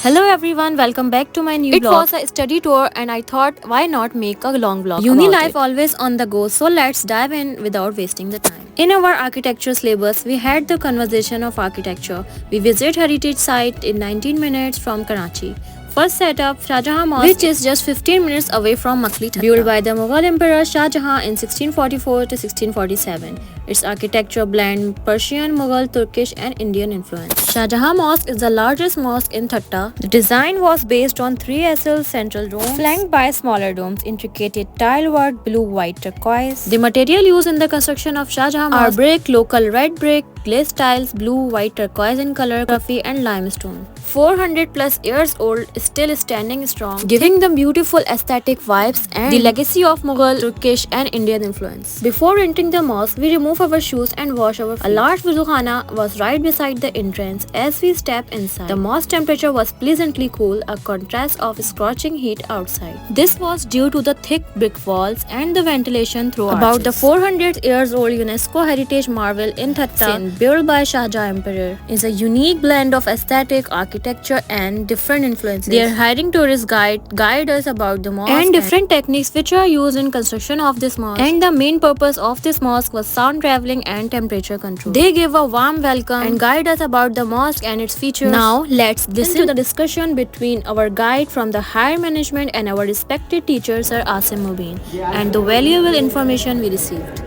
Hello everyone, welcome back to my new vlog. It was a study tour and I thought why not make a long vlog Uni life it. Always on the go, so let's dive in without wasting the time. In our architecture syllabus, we had the conversation of architecture. We visit heritage site in 19 minutes from Karachi. First setup, Shah Jahan Mosque, which is just 15 minutes away from Makli Thatta. Built by the Mughal Emperor Shah Jahan in 1644 to 1647. Its architecture blend Persian, Mughal, Turkish and Indian influence. Shah Jahan Mosque is the largest mosque in Thatta. The design was based on 3 SL central domes, flanked by smaller domes, intricate tile work, blue, white, turquoise. The material used in the construction of Shah Jahan Mosque are brick, local red brick, glazed tiles, blue, white, turquoise in color, coffee and limestone. 400 plus years old, still standing strong, giving them beautiful aesthetic vibes and the legacy of Mughal, Turkish and Indian influence. Before entering the mosque, we remove our shoes and wash our feet. A large wudukhana was right beside the entrance. As we step inside, the mosque temperature was pleasantly cool, a contrast of scorching heat outside. This was due to the thick brick walls and the ventilation through About the 400 years old UNESCO heritage marvel in Thatta, built by Shah Jahan Emperor, is a unique blend of aesthetic, architecture and different influences. Their hiring tourist guide us about the mosque and different techniques which are used in construction of this mosque. And the main purpose of this mosque was sound traveling and temperature control. They gave a warm welcome and guide us about the mosque and its features. Now let's listen to the discussion between our guide from the higher management and our respected teacher Sir Asim Mubin and the valuable information we received.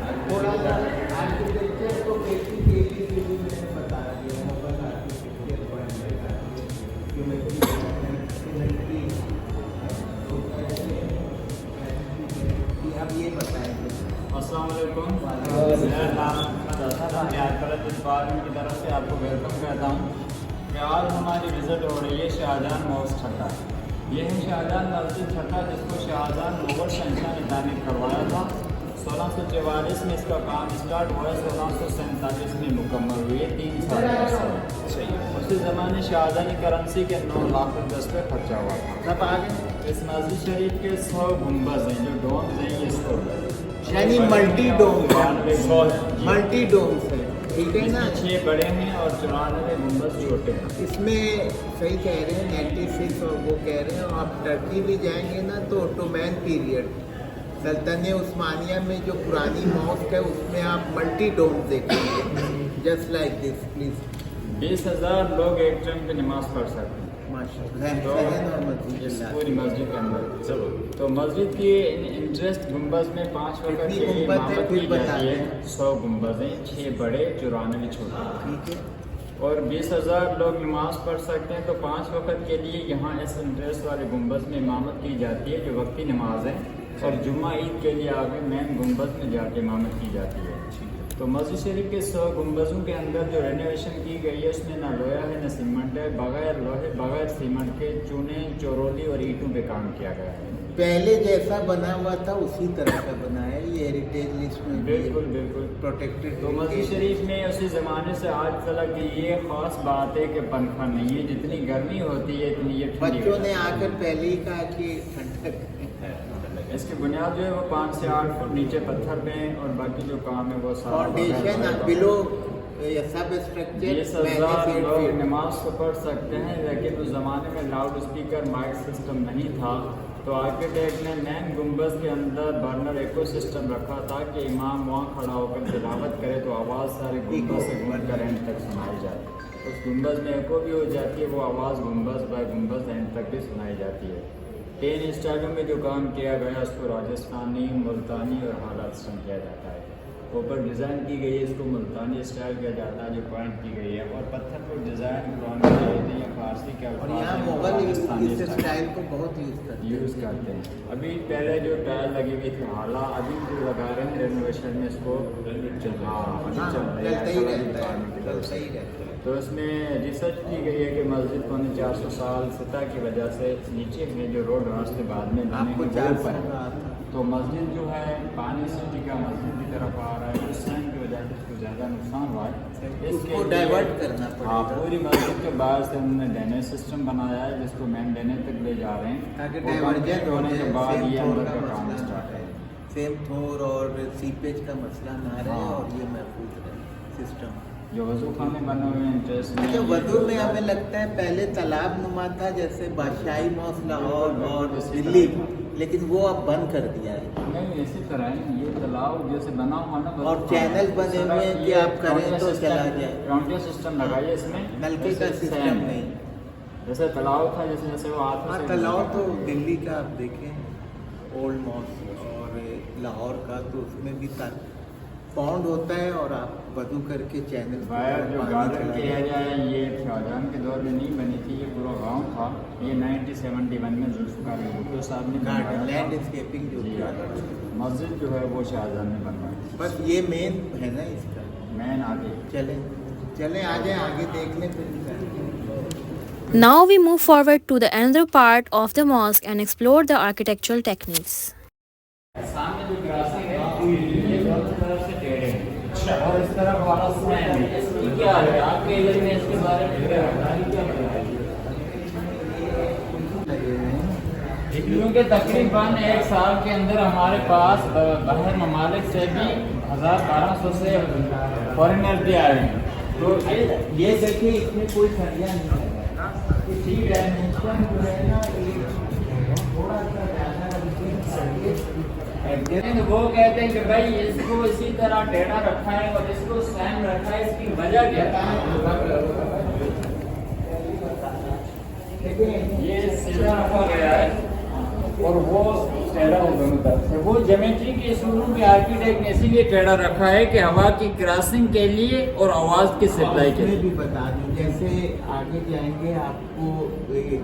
अस्सलामुअलैकुम। मेरा नाम की तरफ से आपको welcome करता हूँ कि आज हमारी विज़िट हो रही है शाहजहां मॉस्क ठट्टा। ये है शाहजहां मस्जिद ठट्टा जिसको शाहजहां मुगल शहंशाह ने तामीर करवाया था। 1644 में इसका काम स्टार्ट हुआ, 1647 में मुकम्मल हुई है। 3 साल उसी ज़माने शाहजहां की करेंसी के 9 लाख रुपये पे खर्चा हुआ था। तब आगे इस मस्जिद शरीफ के 100 गुंबज हैं, जो डोम्स हैं ये 100 यानी मल्टी डोम्स है, ठीक है ना। 6 बड़े हैं और 94 गुंबज छोटे हैं। इसमें सही कह रहे हैं 96 और वो कह रहे हैं। और आप टर्की भी जाएंगे ना तो ओटोमैन पीरियड सल्तनत उस्मानिया में जो पुरानी मॉस्क है उसमें आप मल्टी डोम्स देखेंगे जस्ट लाइक दिस। प्लीज 20,000 लोग एक टाइम पे नमाज पढ़ सकते हैं इस पूरी मस्जिद के अंदर। तो मस्जिद की इंटरेस्ट गुंबज में 5 वक्त की इमामत की जाती है। 100 गुंबज हैं, 6 बड़े 94 छोटे, ठीक है। और 20,000 लोग नमाज पढ़ सकते हैं। तो 5 वक्त के लिए यहाँ इस इंटरेस्ट वाले गुंबज में इमामत की जाती है जो वक्ती नमाज है, और जुम्मा ईद के लिए आगे मेन गुंबज में जाके इमामत की जाती है। तो मस्जिद शरीफ के 100 गुंबजों के अंदर जो रेनोवेशन की गई है उसमें ना लोहा है ना सीमेंट है, बगैर लोहे बगैर सीमेंट के चूने चोरोली और ईंटों पे काम किया गया है। पहले जैसा बना हुआ था उसी तरह का बना है। ये हेरिटेज लिस्ट में बिल्कुल बिल्कुल प्रोटेक्टेड। तो मस्जिद शरीफ में उसी ज़माने से आज तक की ये ख़ास बात है कि पंखा नहीं है। जितनी गर्मी होती है इतनी ये बच्चों ने आकर पहले ही कहा कि ठंडक। इसकी बुनियाद जो है वो 5 से 8 फुट नीचे पत्थर पे है, और बाकी जो काम है वो फाउंडेशन बिलो सब स्ट्रक्चर। 20,000 लोग नमाज को पढ़ सकते हैं, लेकिन उस ज़माने में लाउड स्पीकर माइक सिस्टम नहीं था। तो आर्किटेक्ट ने मेन गुंबज के अंदर बर्नर एको सिस्टम रखा था कि इमाम वहाँ खड़ा होकर तिलावत करे तो आवाज़ सारे गुंबज से घूम कर एंड तक सुनाई जाए। उस गुंबज में एको भी हो जाती है, वो आवाज़ गुंबज बाय गुंबज एंड तक भी सुनाई जाती है। 10 स्टाइलों में जो काम किया गया उसको राजस्थानी, मुल्तानी और हालात सिस्टम किया जाता है। ऊपर डिज़ाइन की गई है, इसको मुल्तानी स्टाइल किया जाता है जो पॉइंट की गई है, और पत्थर पर डिज़ाइन पुरानी या फारसी के इस स्टाइल को बहुत यूज़ करते हैं। अभी पहले जो टाइल लगी हुई थी हाला, अभी जो लगा रहे हैं रेनोवेशन में इसको तो इसमें रिसर्च की गई है कि मस्जिद को 400 साल सतह की वजह से नीचे में जो रोड रास्ते बाद में बने हैं वो पर, तो मस्जिद जो है पानी सिटी का मस्जिद की तरफ आ रहा है। उस टाइम की वजह से इसको ज़्यादा नुकसान हुआ है, इसको डाइवर्ट करना पड़ेगा। हाँ, पूरी मस्जिद के बाहर से उन्होंने ड्रेनेज सिस्टम बनाया है जिसको मेन ड्रेनेज तक ले जा रहे हैं, ताकि डाइवर्जन होने के बाद ये अंदर का काम स्टार्ट है। सेम थोर और सीपेज का मसला ना रहे और ये महफूज रहे सिस्टम। जो वजू खाने बने हुए हैं इंटरेस्ट जो वजू में हमें लगता है पहले तालाब नुमा था, जैसे बादशाही मॉस लाहौर और दिल्ली, लेकिन वो अब बंद कर दिया है। नहीं इसी तरह है ये तालाब जैसे बना हुआ ना, और चैनल बने हुए हैं कि आप करें तो चला जाए। राउंडिया सिस्टम लगाइए इसमें, नलके का सिस्टम नहीं। जैसे तालाब था, जैसे जैसे वो हाँ, तालाब तो दिल्ली का आप देखें ओल्ड मॉस और लाहौर का, तो उसमें भी पौंड होता है और आप वजू करके चैनल बाहर जो गार्डन के एरिया है ये शाहजहां के दौर में नहीं बनी थी, ये पूरा गांव था। ये 1971 में जुल्फ़िकार भुट्टो साहब ने गार्डन लैंडस्केपिंग जो मस्जिद जो है वो शाहजहां ने बनवाई। बस ये मेन है ना इसका, मैन आगे चले आ जाए आगे देख लें फिर। Now we move forward to the another part of the mosque and explore the architectural techniques. सामने जो क्रॉसिंग है ये दोनों तरफ से टेढ़े हैं और इस तरफ वाला स्लैब है। इसकी क्या है आपके इधर में इसके बारे में क्या है? क्योंकि तकरीबन एक साल के अंदर हमारे पास बाहर ममालिक से भी 1200 से फॉरेनर भी आ रहे हैं। तो ये देखिए इसमें कोई खरिया नहीं है, इसी डायमेंशन जो है ना थोड़ा सा वो कहते हैं कि भाई इसको इसी तरह टेढ़ा रखा है और इसको स्लैम रखा है, इसकी वजह क्या है? ये सीधा रखा गया है और वो टेढ़ा हो दोनों तरफ से। वो ज्योमेट्री के शुरू में आर्किटेक्ट ने इसीलिए टेढ़ा रखा है कि हवा की क्रॉसिंग के लिए और आवाज की सप्लाई के लिए। भी बता दूं, जैसे आगे जाएंगे आपको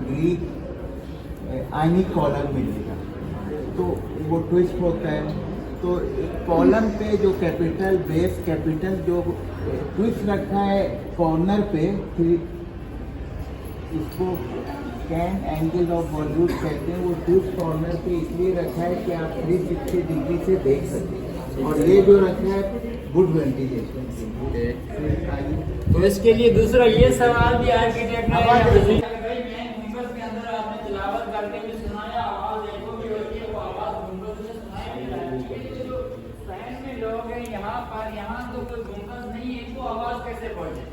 ग्रीक आइनिक कॉलम मिलेगा, तो वो ट्विस्ट होता है, तो कॉलम पे जो कैपिटल बेस कैपिटल जो ट्विस्ट रखा है कॉर्नर पे, फिर इसको कैन एंगल ऑफ बॉलीवुड कहते हैं। वो ट्विस्ट कॉर्नर पे इसलिए रखा है कि आप 360 डिग्री से देख सकें, और ये जो रखा है गुड वेंटिलेशन के लिए। तो इसके लिए दूसरा ये सवाल भी आर्किटेक्ट ने यहाँ तो कोई गुंबद नहीं है, तो आवाज कैसे पहुंचे?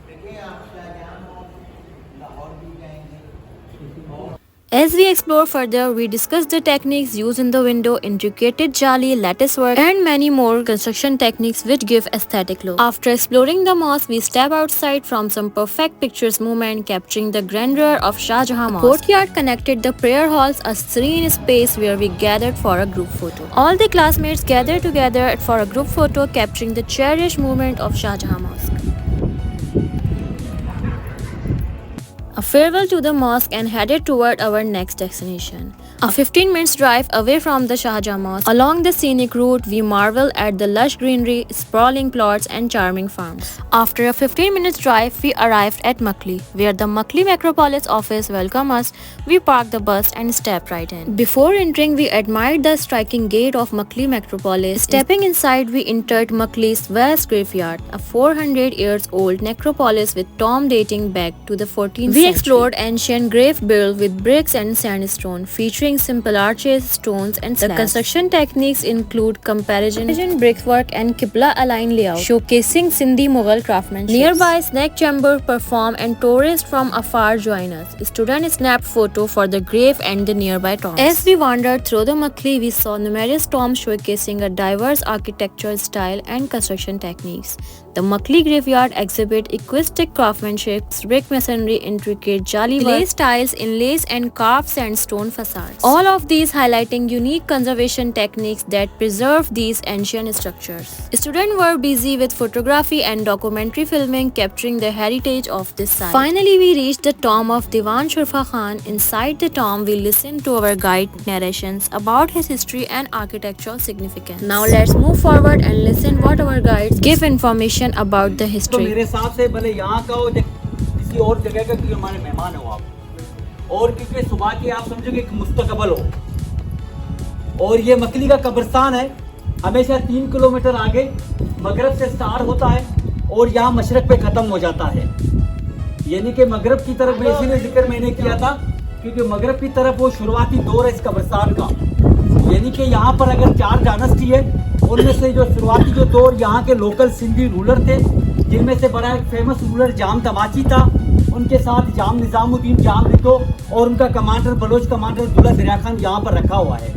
देखिए आप शाहजहां और लाहौर भी जाएंगे। As we explore further, we discuss the techniques used in the window, intricate jali, lattice work, and many more construction techniques which give aesthetic look. After exploring the mosque, we step outside from some perfect pictures moment, capturing the grandeur of Shah Jahan Mosque. Courtyard connected the prayer halls, a serene space where we gathered for a group photo. All the classmates gathered together for a group photo, capturing the cherished moment of Shah Jahan Mosque. A farewell to the mosque and headed toward our next destination. A 15 minutes drive away from the Shah Jahan Mosque. Along the scenic route, we marvel at the lush greenery, sprawling plots and charming farms. After a 15 minutes drive, we arrived at Makli, where the Makli Metropolis office welcomed us. We parked the bus and stepped right in. Before entering, we admired the striking gate of Makli Metropolis. Stepping inside, we entered Makli's vast graveyard, a 400 years old necropolis with tomb dating back to the 14th century. We explored ancient grave built with bricks and sandstone, featuring simple arches, stones, and slabs. The construction techniques include comparison brickwork and Qibla-aligned layout, showcasing Sindhi Mughal craftsmanship. Nearby, snack chamber perform and tourists from afar join us. Students snapped photo for the grave and the nearby tombs. As we wandered through the Makli, we saw numerous tombs showcasing a diverse architectural style and construction techniques. The Makli graveyard exhibit exquisite craftsmanship, brick masonry, intricate jali work, glaze tiles, inlays, and carved sandstone facades. All of these highlighting unique conservation techniques that preserve these ancient structures. Students were busy with photography and documentary filming, capturing the heritage of this site. Finally, we reached the tomb of Diwan Shurfa Khan. Inside the tomb, we listened to our guide narrations about his history and architectural significance. Now let's move forward and listen what our guides give information about the तो history. मेरे हिसाब से भले यहाँ का हो किसी और जगह का, क्योंकि हमारे मेहमान हो आप, और क्योंकि सुबह की आप समझोगे कि मुस्तकबल हो। और ये मकली का कब्रिस्तान है, हमेशा 3 किलोमीटर आगे मगरब से स्टार्ट होता है और यहाँ मशरक पे ख़त्म हो जाता है। यानी कि मगरब की तरफ में इसीलिए जिक्र मैंने किया था क्योंकि मगरब की तरफ वो शुरुआती दौर है इस कब्रिस्तान का। यानी कि यहाँ पर अगर 4 डायनेस्टी है उनमें से जो शुरुआती जो दौर यहाँ के लोकल सिंधी रूलर थे, जिनमें से बड़ा एक फेमस रूलर जाम तमाची था, उनके साथ जाम निज़ामुद्दीन जाम लितो और उनका कमांडर बलोच कमांडर दुल्ला दरिया खान यहाँ पर रखा हुआ है।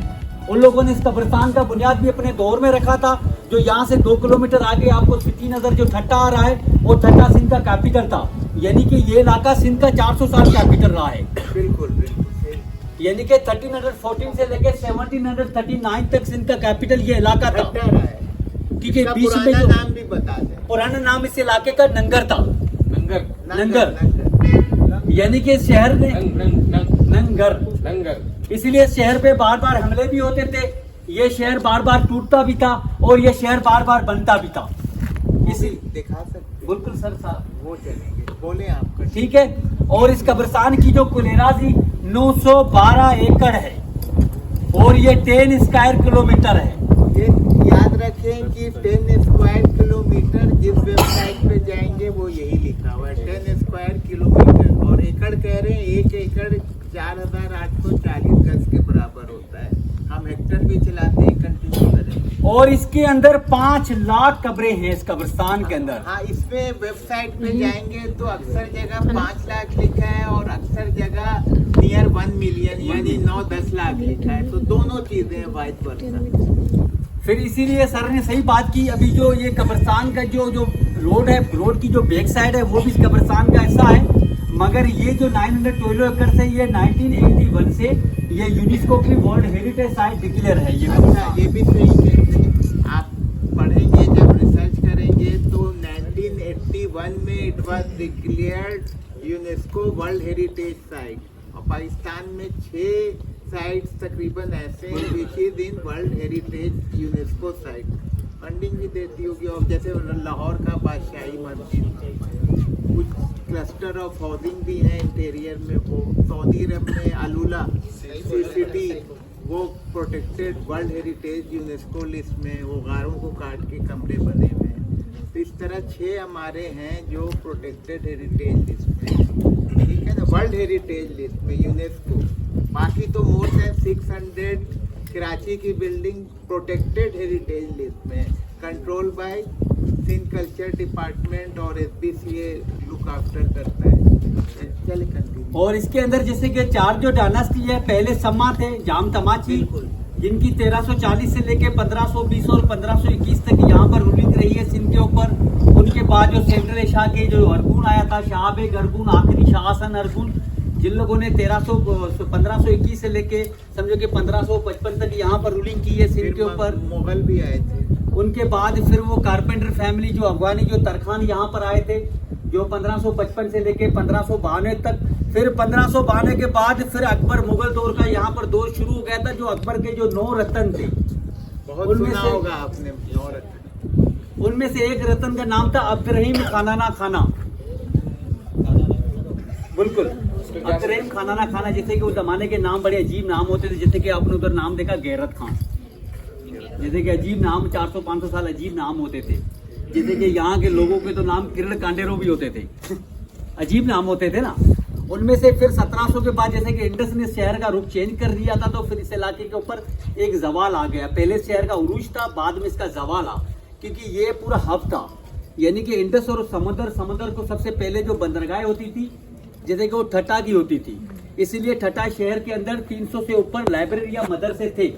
उन लोगों ने इस कब्रिस्तान का बुनियाद भी अपने दौर में रखा था। जो यहाँ से 2 किलोमीटर आगे आपको सिटी नजर जो ठट्टा आ रहा है, वो ठट्टा सिंध का कैपिटल था, यानी कि ये इलाका सिंध का 400 साल कैपिटल रहा है। बिल्कुल बिल्कुल सही। यानी कि 1314 से लेकर 1739 तक सिंध का कैपिटल ये इलाका था। ठट्टा रहा है। क्योंकि इसका बीच में पुराना जो नाम भी बता दें। पुराना नाम इस इलाके का नंगर था। नंगर। नंगर। यानी कि इस शहर ने नंगर, इसीलिए इस शहर पे बार बार हमले भी होते थे, ये शहर बार बार टूटता भी था और ये शहर बार बार बनता भी था। इसी दिखा सकते? बिल्कुल सर साहब, वो चलेंगे, बोले आपका। ठीक है। और इस कब्रिस्तान की जो कुल एराजी 912 एकड़ है और ये 10 स्क्वायर किलोमीटर है। ये याद रखें कि 10 स्क्वायर किलोमीटर, जिस वेबसाइट पे जाएंगे वो यही लिखा हुआ है 10 स्क्वायर किलोमीटर, और एकड़ कह रहे हैं 1 एकड़ 4840 गज के बराबर होता है। हम हेक्टर भी चलाते हैं, कंटिन्यू करें। और इसके अंदर 5 लाख कब्रें हैं इस कब्रिस्तान के अंदर। हाँ, इसमें वेबसाइट पे जाएंगे तो अक्सर जगह 5 लाख लिखा है और अक्सर जगह नियर 1 मिलियन यानी 9-10 लाख लिखा है, तो दोनों चीजें वाइस वर्सा। फिर इसीलिए सर ने सही बात की, अभी जो ये कब्रिस्तान का जो रोड है, रोड की जो बैक साइड है वो भी इस कब्रिस्तान का हिस्सा है, मगर ये जो 912 एकड़ से ये 1981 से ये यूनेस्को की वर्ल्ड हेरिटेज साइट डिक्लेयर है। ये अच्छा, ये भी सही कहते हैं। आप पढ़ेंगे, जब रिसर्च करेंगे तो 1981 में it was declared UNESCO world heritage site, और पाकिस्तान में 6 साइट्स तकरीबन ऐसे हैं which is in world heritage UNESCO site. Funding भी देती होगी, और जैसे लाहौर का बादशाही मस्जिद, कुछ क्लस्टर ऑफ हाउसिंग भी हैं इंटीरियर में, वो सऊदी अरब में अलुला सिटी वो protected world heritage UNESCO list में, वो गारों को काट के कमरे बने हुए हैं। तो इस तरह 6 हमारे हैं जो प्रोटेक्टेड हेरिटेज लिस्ट में, ठीक है ना, वर्ल्ड हेरिटेज लिस्ट में यूनेस्को। बाकी तो मोर देन 600 कराची की बिल्डिंग प्रोटेक्टेड हेरिटेज लिस्ट में, control by Sindh culture department और SBCA लुक आफ्टर करता है। चले कंटिन्यू। और इसके अंदर जैसे कि 4 जो डायनास्टी है, पहले सम्मा थे जाम तमाची, जिनकी 1340 से लेके 1520 और 1521 तक यहाँ पर रूलिंग रही है सिंध के ऊपर। उनके बाद जो सेंट्रल शाह के जो अरगुन आया था, शाहबेग अरगुन, आखिरी शाह हसन अरगुन, जिन लोगों ने 1521 से लेके समझो कि 1555 तक यहाँ पर रूलिंग की है सिंध के ऊपर। मुगल भी आए थे। उनके बाद फिर वो कारपेंटर फैमिली जो अफगानी जो तरखान यहाँ पर आए थे, जो 1555 से लेके 1592 तक। फिर 1592 के बाद फिर अकबर मुगल दौर का यहाँ पर दौर शुरू हो गया था, जो अकबर के जो 9 रतन थे, बहुत सुना होगा आपने 9 रतन। उनमें से एक रतन का नाम था अब्दुर्रहीम खानाना खाना। बिल्कुल, अब्दुर्रहीम खानाना खाना। जैसे कि उस जमाने के नाम बड़े अजीब नाम होते थे, जैसे कि आपने उधर नाम देखा गैरत खान, जैसे कि अजीब नाम 400-500 साल अजीब नाम होते थे। जैसे कि यहाँ के लोगों के तो नाम किरण कांडेरो भी होते थे, अजीब नाम होते थे ना। उनमें से फिर 1700 के बाद जैसे कि इंडस ने शहर का रुख चेंज कर दिया था, तो फिर इस इलाके के ऊपर एक जवाल आ गया। पहले शहर का उरूज था, बाद में इसका जवाल आ, क्योंकि ये पूरा हब था। यानी कि इंडस और समंदर को सबसे पहले जो बंदरगाह होती थी, जैसे कि वो ठट्टा की होती थी, इसीलिए ठट्टा शहर के अंदर 300 से ऊपर लाइब्रेरी या मदरसे थे,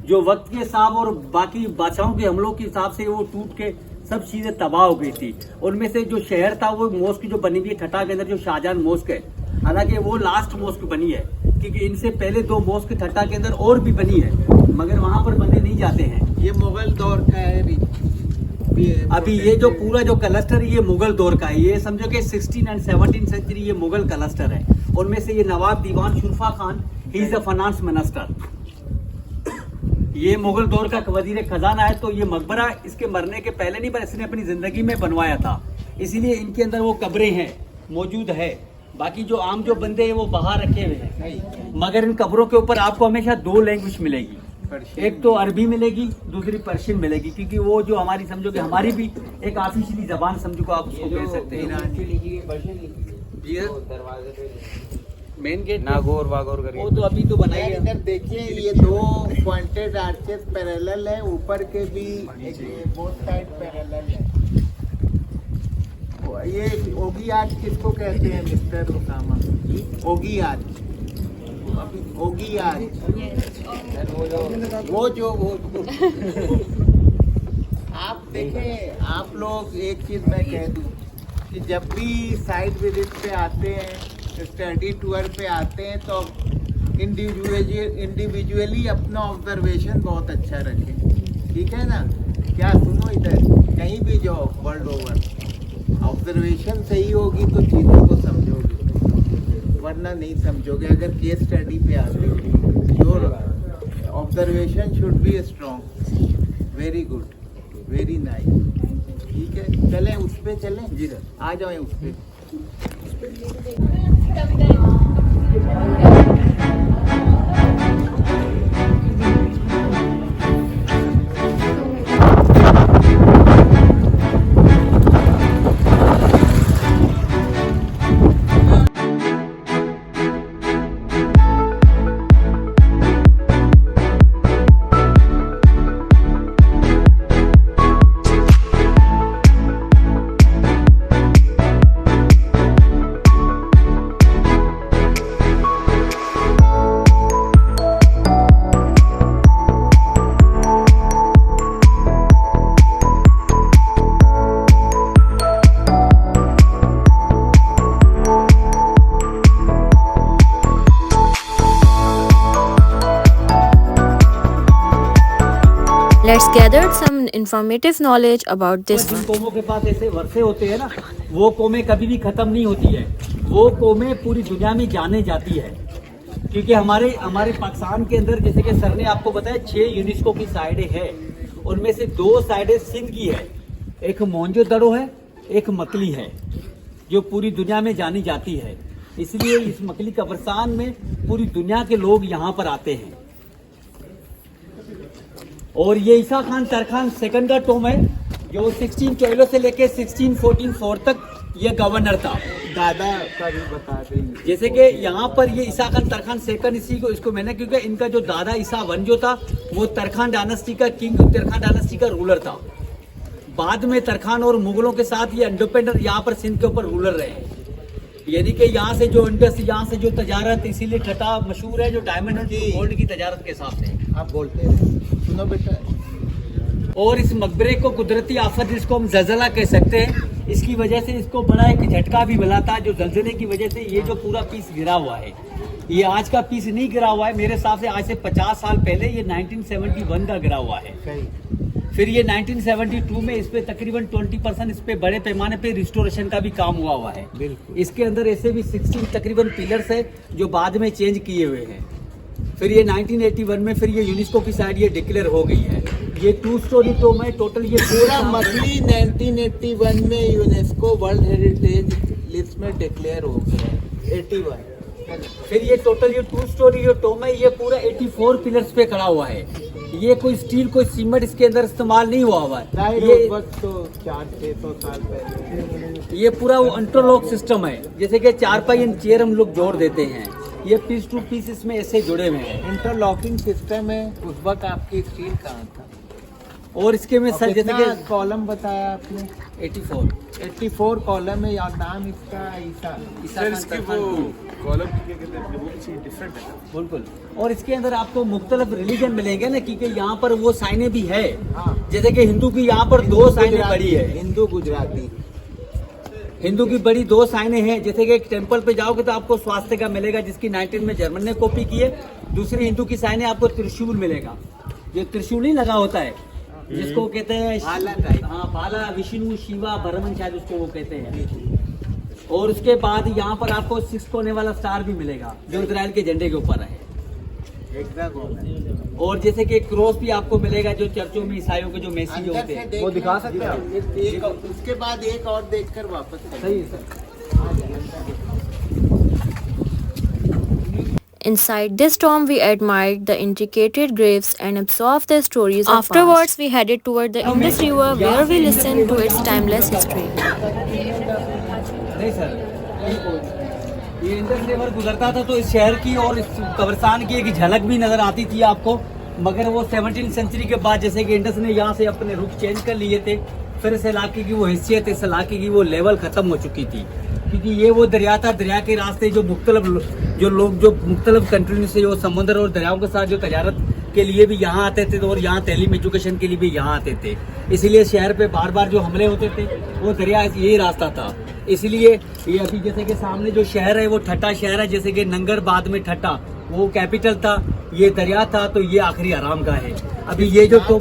जो वक्त के हिसाब और बाकी बादशाहों के हमलों के हिसाब से वो टूट के सब चीजें तबाह हो गई थी। उनमें से जो शहर था, वो मोस्क जो बनी हुई है ठट्टा के अंदर, जो शाहजहां मोस्क है, हालांकि वो लास्ट मोस्क बनी है, क्योंकि इनसे पहले 2 मोस्क ठट्टा के अंदर और भी बनी है, मगर वहां पर बंदे नहीं जाते हैं। ये मुगल दौर का है अभी ये जो पूरा जो क्लस्टर है, ये मुगल दौर का है। ये समझो कि 16 और 17 सेंचुरी ये मुगल क्लस्टर है। उनमें से ये Nawab Diwan Shurfa Khan, he is a finance minister, ये मुगल दौर का वजीर खजाना है। तो ये मकबरा इसके मरने के पहले नहीं, पर इसने अपनी जिंदगी में बनवाया था, इसीलिए इनके अंदर वो कब्रें हैं मौजूद है। बाकी जो आम जो बंदे हैं वो बाहर रखे हुए हैं, मगर इन कब्रों के ऊपर आपको हमेशा 2 लैंग्वेज मिलेगी, एक तो अरबी मिलेगी, दूसरी पर्शियन मिलेगी, क्योंकि वो जो हमारी समझो कि हमारी भी एक ऑफिशियली जबान समझो को आप उसको कह सकते हैं। मेन गेट नागौर वागौर वो करके। तो अभी तो बनाई यार है। इधर देखिए ये दो पॉइंटेड आर्चेस पैरेलल है, ऊपर के भी बोथ साइड पैरेलल है। ये ओगी आर्च किसको कहते हैं मिस्टर उसामा? ओगी आर्च, ओगी आर्च, वो जो आप देखें, आप लोग एक चीज मैं कह दूं कि जब भी साइट विजिट पे आते हैं, स्टडी टूर पे आते हैं, तो इंडिविजुअली अपना ऑब्जर्वेशन बहुत अच्छा रखें, ठीक है ना? क्या सुनो, इधर कहीं भी जाओ वर्ल्ड ओवर, ऑब्जर्वेशन सही होगी तो चीज़ों को समझोगे, वरना नहीं समझोगे। अगर केस स्टडी पे आते हो, your observation should be strong. Very good, very nice. ठीक है, चलें उस पे, चलें जी, आ जाओ उस पे। Let's gather some informative knowledge about this Jin one. कौमों के पास ऐसे वर्षे होते हैं ना, वो कौमें कभी भी खत्म नहीं होती है। वो कौमें पूरी दुनिया में जाने जाती है, क्योंकि हमारे पाकिस्तान के अंदर, जैसे कि सर ने आपको बताया, 6 यूनेस्को की साइटें हैं। उनमें से 2 साइटें सिंध की है, एक मोहनजोदड़ो है, एक मकली है, जो पूरी दुनिया में जानी जाती है। इसलिए इस मकली कब्रिस्तान में पूरी दुनिया के लोग यहाँ पर आते हैं। और ये ईसा खान तरखान सेकंड का टोम है, जो 1612 से लेके 1644 तक ये गवर्नर था। दादा का भी बता देंगे। जैसे कि यहाँ पर ये ईसा खान तरखान सेकंड, इसको मैंने, क्योंकि इनका जो दादा ईसा वन जो था, वो तरखान डायनेस्टी का किंग, तरखान डायनेस्टी का रूलर था। बाद में तरखान और मुगलों के साथ ये इंडिपेंडेंट यहाँ पर सिंध के ऊपर रूलर रहे। यानी कि यहाँ से जो इंडस, यहाँ से जो तजारत, इसीलिए ठटा मशहूर है, जो डायमंड और गोल्ड की तजारत के हिसाब से। आप बोलते हैं, सुनो बेटा। और इस मकबरे को कुदरती आफत, जिसको हम जलजला कह सकते हैं, इसकी वजह से इसको बड़ा एक झटका भी मिला था, जो जलजले की वजह से ये जो पूरा पीस गिरा हुआ है, ये आज का पीस नहीं गिरा हुआ है। मेरे हिसाब से आज से 50 साल पहले ये 1971 का गिरा हुआ है। फिर ये 1972 में इस पे तकरीबन 20% इस पे बड़े पैमाने पे रिस्टोरेशन का भी काम हुआ है। बिल्कुल। इसके अंदर ऐसे भी 16 तकरीबन पिलर्स है, जो बाद में चेंज किए हुए हैं। फिर ये 1981 में फिर ये यूनेस्को की साइड ये डिक्लेयर हो गई है। ये 2 स्टोरी टोम है टोटल। ये पूरा मकली 1981 में यूनेस्को वर्ल्ड हेरिटेज लिस्ट में डिक्लेयर हो गया। 81। फिर ये टोटल ये 2 स्टोरी जो टोम है, ये पूरा 84 पिलर्स पे खड़ा हुआ है। ये कोई स्टील, कोई सीमेंट इसके अंदर इस्तेमाल नहीं हुआ है। ये वक्त तो 400-600 साल पहले। ये पूरा वो इंटरलॉक सिस्टम है, जैसे कि चारपाई एंड चेयर हम लोग जोड़ देते हैं। ये पीस टू पीस इसमें ऐसे जुड़े हुए हैं। इंटरलॉकिंग सिस्टम है। उस वक्त आपकी स्टील कहाँ था? और इसके में सर जैसे कि कॉलम बताया आपने? 84 कॉलम है। और नाम इसका ईसा। कॉलम क्या कहते हैं, वो भी डिफरेंट है। बिल्कुल। और इसके अंदर आपको मुख्तलिफ रिलीजन मिलेंगे ना, क्योंकि यहाँ पर वो साइनें भी है। हाँ। जैसे कि हिंदू की यहाँ पर 2 साइनें पड़ी है। हिंदू गुजराती। हिंदू की बड़ी 2 साइनें हैं। जैसे कि एक टेंपल पे जाओगे तो आपको स्वास्थ्य का मिलेगा, जिसकी 19 में जर्मन ने कॉपी की है। दूसरी हिंदू की साइनें आपको त्रिशूल मिलेगा। ये त्रिशूल नहीं लगा होता है, जिसको कहते हैं हाँ, भाला, विष्णु, शिवा, भरमन, शायद उसको वो कहते हैं। और उसके बाद यहाँ पर आपको 6 कोने वाला स्टार भी मिलेगा, जो इजराइल के झंडे के ऊपर है। और जैसे कि क्रॉस भी आपको मिलेगा, जो चर्चों में ईसाइयों के जो मैसेज होते हैं, वो दिखा सकते हैं आप। उसके बाद एक और देखकर वापस सही है sir. Inside this tomb, we admired the intricate graves and absorbed the stories of Afterwards, we headed toward the Indus River, where we listened to its timeless history. नहीं सर, ये इंडस रिवर गुजरता था तो इस शहर की और इस कब्रिस्तान की एक झलक भी नजर आती थी आपको। मगर वो 17वीं सेंचुरी के बाद जैसे कि इंडस ने यहाँ से अपने रुख चेंज कर लिए थे, फिर इस इलाके की वो हैसियत, इस इलाके की वो लेवल खत्म हो चुकी थी। क्योंकि ये वो दरिया था, दरिया के रास्ते जो मुख्तलिफ कंट्री से जो समुद्र और दरियाओं के साथ जो तजारत के लिए भी यहाँ आते थे और यहाँ तैलीम एजुकेशन के लिए भी यहाँ आते थे। इसीलिए शहर पे बार बार जो हमले होते थे वो दरिया यही रास्ता था। इसलिए ये अभी जैसे कि सामने जो शहर है वो ठट्टा शहर है, जैसे कि नंगर बाद में ठट्टा वो कैपिटल था, ये दरिया था, तो ये आखिरी आराम का है। अभी ये जो तो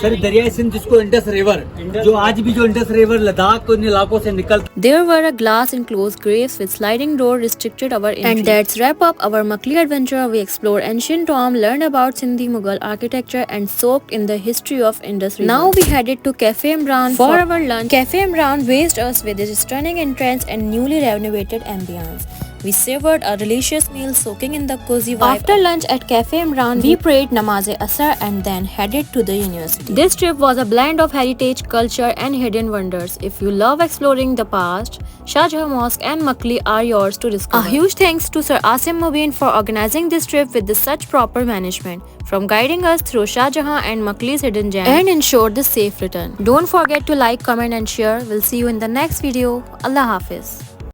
सर दरिया सिंध जिसको इंडस रिवर, जो आज भी जो इंडस रिवर लद्दाख को इन इलाकों से निकल। There were a glass enclosed graves with sliding door restricted our entry. And that's wrap up our Makli adventure. We explored ancient Tom, learned about Sindhi Mughal architecture and soaked in the history of Indus River. Now we headed to Cafe Imran for our lunch. Cafe Imran graced us with its stunning entrance and newly renovated ambience. We savored a delicious meal soaking in the cozy vibe. After lunch at Cafe Imran, we prayed Namaz-e-Asr and then headed to the university. This trip was a blend of heritage, culture and hidden wonders. If you love exploring the past, Shah Jahan Mosque and Makli are yours to discover. A huge thanks to Sir Asim Mubin for organizing this trip with such proper management, from guiding us through Shah Jahan and Makli's hidden gems and ensured the safe return. Don't forget to like, comment and share. We'll see you in the next video. Allah Hafiz.